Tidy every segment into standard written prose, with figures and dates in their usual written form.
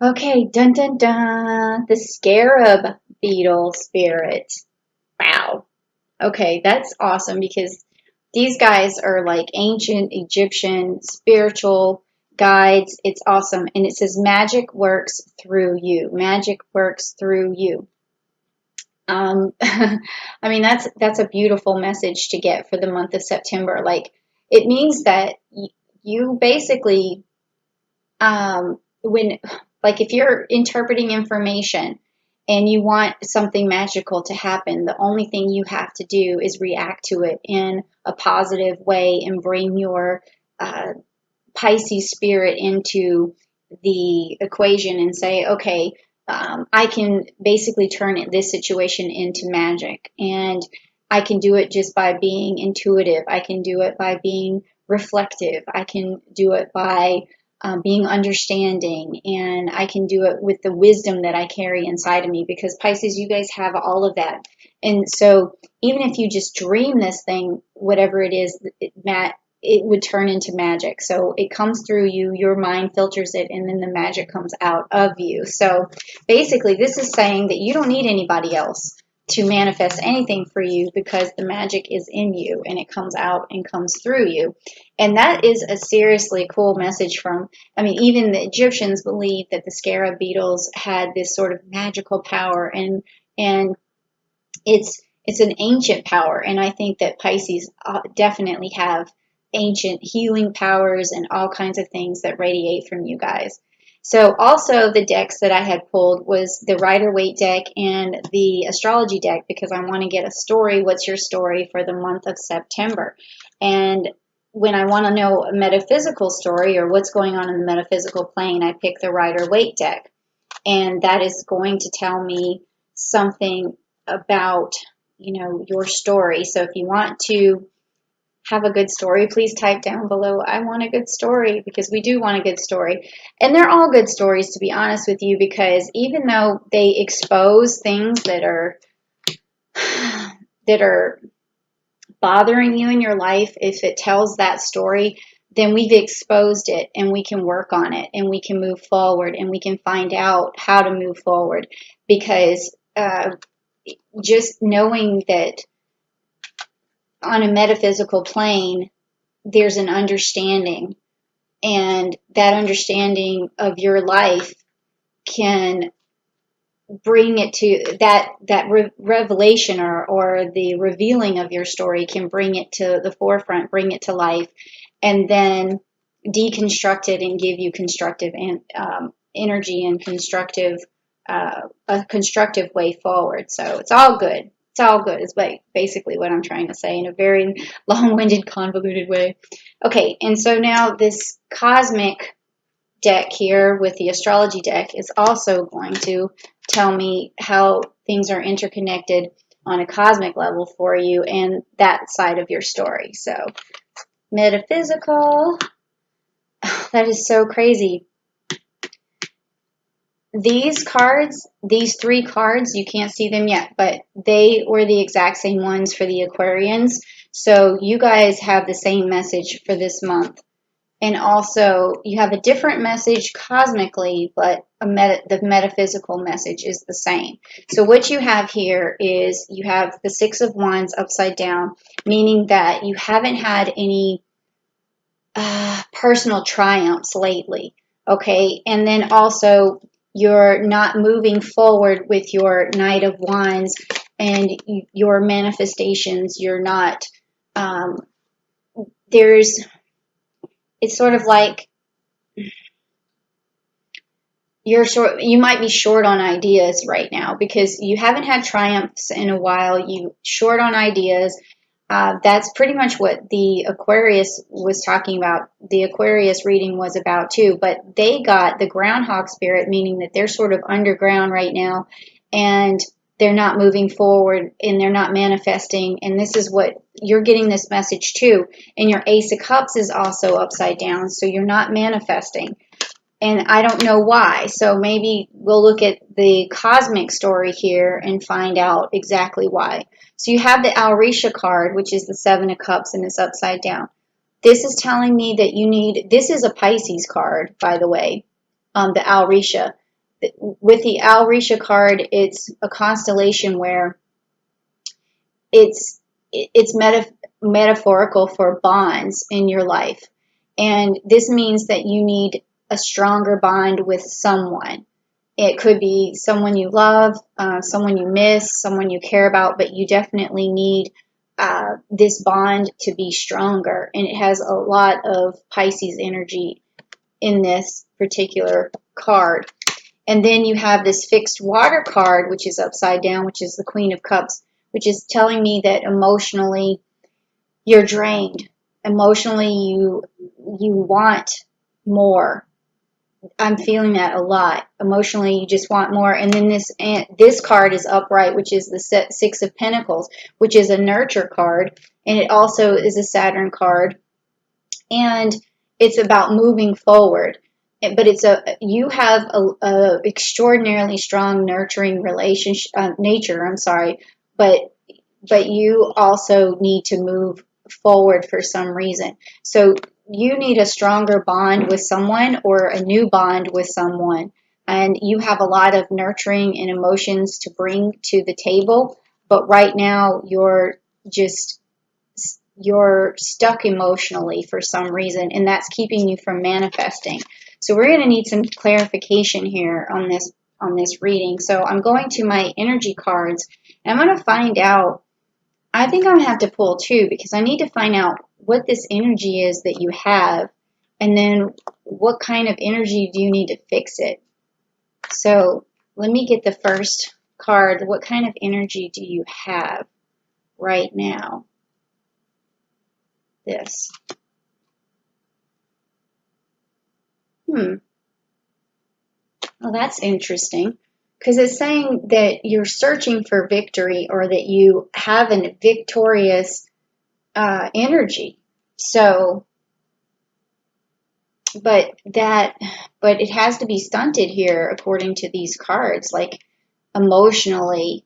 Okay, dun dun dun. The scarab beetle spirit. Wow. Okay, that's awesome because these guys are like ancient Egyptian spiritual guides. It's awesome. And it says magic works through you. Magic works through you. I mean, that's a beautiful message to get for the month of September. Like, it means that you basically, when, like, if you're interpreting information and you want something magical to happen, the only thing you have to do is react to it in a positive way and bring your uh, Pisces spirit into the equation and say, okay, I can basically turn this situation into magic. And I can do it just by being intuitive. I can do it by being reflective. I can do it by being understanding. And I can do it with the wisdom that I carry inside of me because Pisces, you guys have all of that. And so even if you just dream this thing, whatever it is, it would turn into magic. So it comes through you, your mind filters it, and then the magic comes out of you. So basically, this is saying that you don't need anybody else to manifest anything for you because the magic is in you and it comes out and comes through you. And that is a seriously cool message from, I mean, even the Egyptians believed that the scarab beetles had this sort of magical power and it's an ancient power, and I think that Pisces definitely have ancient healing powers and all kinds of things that radiate from you guys. So also the decks that I had pulled was the Rider-Waite deck and the astrology deck because I want to get a story. What's your story for the month of September? And when I want to know a metaphysical story or what's going on in the metaphysical plane, I pick the Rider-Waite deck. And that is going to tell me something about, your story. So if you want to have a good story, please type down below, I want a good story, because we do want a good story. And they're all good stories, to be honest with you, because even though they expose things that are that are bothering you in your life, if it tells that story, then we've exposed it and we can work on it and we can move forward and we can find out how to move forward. Because just knowing that on a metaphysical plane, there's an understanding, and that understanding of your life can bring it to that revelation or the revealing of your story can bring it to the forefront, bring it to life, and then deconstruct it and give you constructive and energy and constructive a constructive way forward. So it's all good. It's all good is basically what I'm trying to say in a very long-winded, convoluted way. Okay, and so now this cosmic deck here with the astrology deck is also going to tell me how things are interconnected on a cosmic level for you and that side of your story. So metaphysical, that is so crazy. These cards, these three cards, you can't see them yet, but they were the exact same ones for the Aquarians. So you guys have the same message for this month. And also, you have a different message cosmically, but the metaphysical message is the same. So what you have here is you have the Six of Wands upside down, meaning that you haven't had any personal triumphs lately, okay? And then also, you're not moving forward with your Knight of Wands and your manifestations. You're not, um, it's sort of like you might be short on ideas right now because you haven't had triumphs in a while. You short on ideas. That's pretty much what the Aquarius was talking about. The Aquarius reading was about too, but they got the groundhog spirit, meaning that they're sort of underground right now and they're not moving forward and they're not manifesting. And this is what you're getting this message too. And your Ace of Cups is also upside down, so you're not manifesting. And I don't know why. So maybe we'll look at the cosmic story here and find out exactly why. So you have the Aurisha card, which is the Seven of Cups, and it's upside down. This is telling me that this is a Pisces card, by the way, the Aurisha. with the Alrisha card, it's a constellation where it's metaphorical for bonds in your life. And this means that you need a stronger bond with someone. It could be someone you love, someone you miss, someone you care about, but you definitely need this bond to be stronger. And it has a lot of Pisces energy in this particular card. And then you have this fixed water card, which is upside down, which is the Queen of Cups, which is telling me that emotionally you're drained. Emotionally you want more. I'm feeling that a lot. Emotionally, you just want more. And then this card is upright, which is the Six of Pentacles, which is a nurture card, and it also is a Saturn card, and it's about moving forward. But you have a extraordinarily strong nurturing relationship nature. I'm sorry, but you also need to move forward for some reason. So you need a stronger bond with someone or a new bond with someone. And you have a lot of nurturing and emotions to bring to the table. But right now you're stuck emotionally for some reason, and that's keeping you from manifesting. So we're going to need some clarification here on this reading. So I'm going to my energy cards, and I'm going to find out. I think I'm going to have to pull two, because I need to find out what this energy is that you have, and then what kind of energy do you need to fix it. So let me get the first card. What kind of energy do you have right now? This. Well, that's interesting, because it's saying that you're searching for victory, or that you have a victorious energy. So, but it has to be stunted here according to these cards. Like emotionally,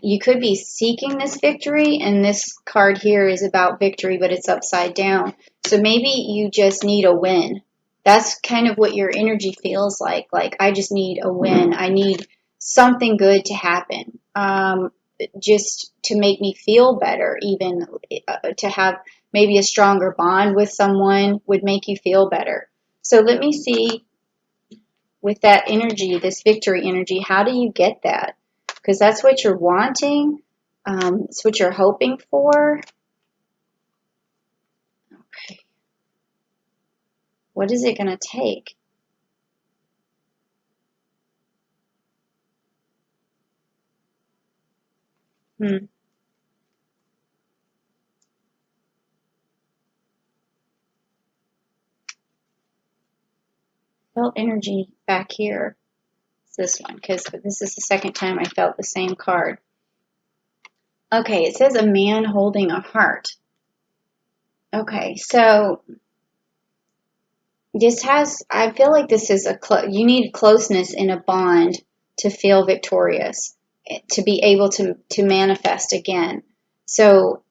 you could be seeking this victory, and this card here is about victory, but it's upside down. So maybe you just need a win. That's kind of what your energy feels like. Like, I just need a win. I need something good to happen. Just to make me feel better, even to have maybe a stronger bond with someone would make you feel better. So let me see, with that energy, this victory energy, how do you get that? Because that's what you're wanting. It's what you're hoping for. Okay. What is it going to take? Felt energy back here. It's this one, because this is the second time I felt the same card. Okay, it says a man holding a heart. Okay, so I feel like this is you need closeness in a bond to feel victorious, to be able to manifest again. So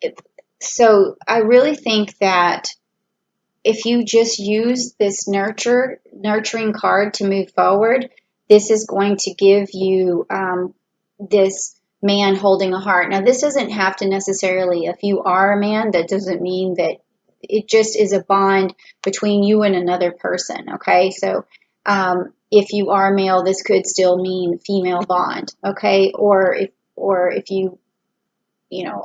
I really think that if you just use this nurturing card to move forward, this is going to give you this man holding a heart. Now, this doesn't have to necessarily, if you are a man, that doesn't mean that. It just is a bond between you and another person, okay? So if you are male, this could still mean female bond, okay? Or if you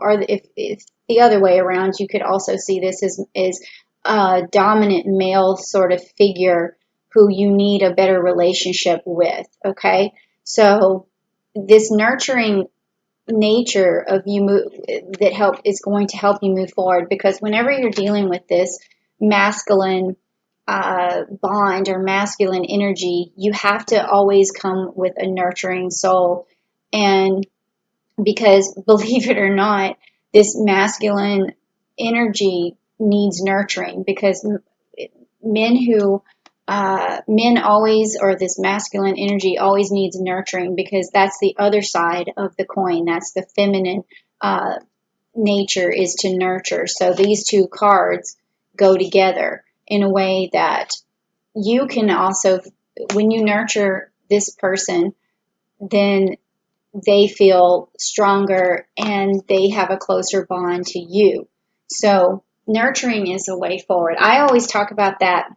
or if the other way around, you could also see this as a dominant male sort of figure who you need a better relationship with, okay? So this nurturing nature of is going to help you move forward, because whenever you're dealing with this masculine bond or masculine energy, you have to always come with a nurturing soul. And because, believe it or not, this masculine energy needs nurturing, because men always, or this masculine energy always needs nurturing, because that's the other side of the coin. That's the feminine nature, is to nurture. So these two cards go together in a way that you can also when you nurture this person, then they feel stronger and they have a closer bond to you. So nurturing is a way forward. I always talk about that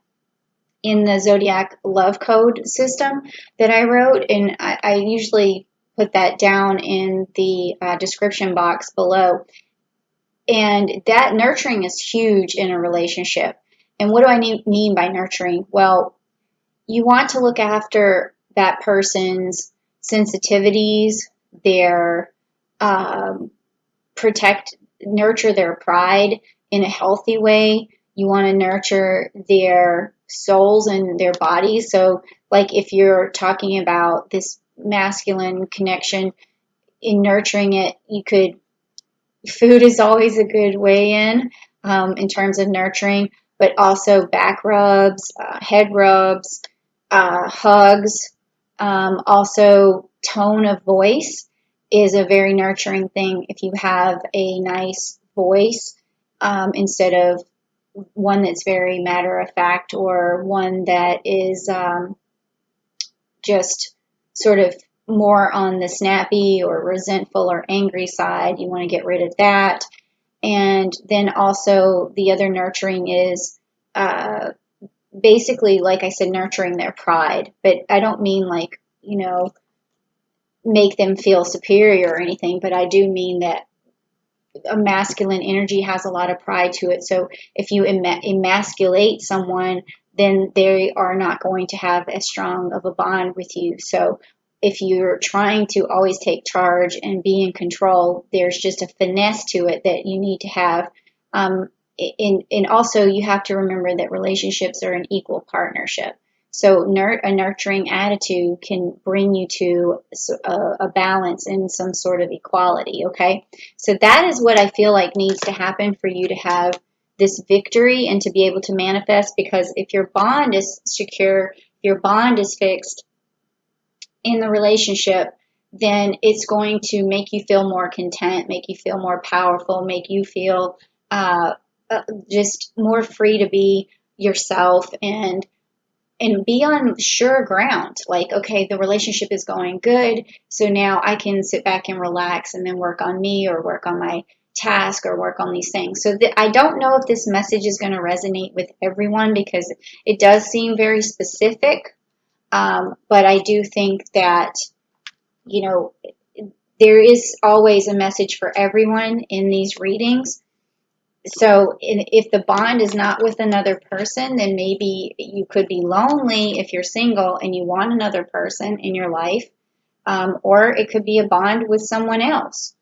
in the Zodiac Love Code system that I wrote, and I usually put that down in the description box below. And that nurturing is huge in a relationship. And what do I mean by nurturing? Well, you want to look after that person's sensitivities, their nurture their pride in a healthy way. You want to nurture their souls and their bodies. So, like if you're talking about this masculine connection, in nurturing it, food is always a good way in terms of nurturing, but also back rubs, head rubs, hugs, also tone of voice is a very nurturing thing. If you have a nice voice, instead of one that's very matter of fact, or one that is just sort of more on the snappy or resentful or angry side, you want to get rid of that. And then also the other nurturing is basically, like I said, nurturing their pride. But I don't mean like, make them feel superior or anything, but I do mean that a masculine energy has a lot of pride to it. So if you emasculate someone, then they are not going to have as strong of a bond with you. So if you're trying to always take charge and be in control, there's just a finesse to it that you need to have. And also you have to remember that relationships are an equal partnership. So a nurturing attitude can bring you to a balance and some sort of equality, okay? So that is what I feel like needs to happen for you to have this victory and to be able to manifest, because if your bond is secure, your bond is fixed in the relationship, then it's going to make you feel more content, make you feel more powerful, make you feel just more free to be yourself and be on sure ground. Like, okay, the relationship is going good, so now I can sit back and relax and then work on me or work on my task or work on these things. So I don't know if this message is going to resonate with everyone because it does seem very specific, but I do think that, there is always a message for everyone in these readings. So if the bond is not with another person, then maybe you could be lonely if you're single and you want another person in your life, or it could be a bond with someone else.